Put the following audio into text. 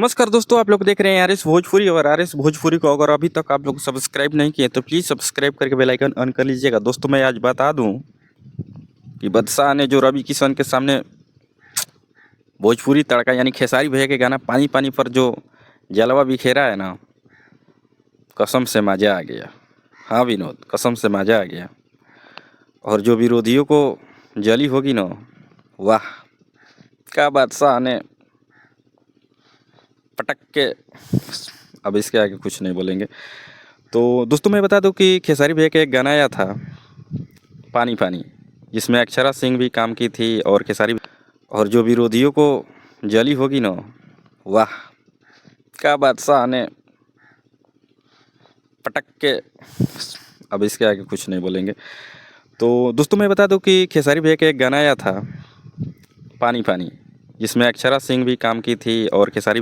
नमस्कार दोस्तों, आप लोग देख रहे हैं आरएस भोजपुरी। और आरएस भोजपुरी को अगर अभी तक आप लोग सब्सक्राइब नहीं किए तो प्लीज़ सब्सक्राइब करके बेल आइकन ऑन कर लीजिएगा। दोस्तों मैं आज बता दूं कि बादशाह ने जो रवि किशन के सामने भोजपुरी तड़का यानी खेसारी भैया के गाना पानी पानी पर जो जलवा बिखेरा है ना, कसम से मज़ा आ गया। हाँ विनोद, कसम से मज़ा आ गया। और जो विरोधियों को जली होगी ना, वाह क्या बादशाह ने पटक के। अब इसके आगे कुछ नहीं बोलेंगे। तो दोस्तों मैं बता दूं कि खेसारी भैया का एक गाना आया था पानी पानी, जिसमें अक्षरा सिंह भी काम की थी और खेसारी। और जो विरोधियों को जली होगी ना, वाह क्या बादशाह ने पटक के। अब इसके आगे कुछ नहीं बोलेंगे। तो दोस्तों मैं बता दूं कि खेसारी भैया का एक गाना आया था पानी पानी, जिसमें अक्षरा सिंह भी काम की थी और खेसारी।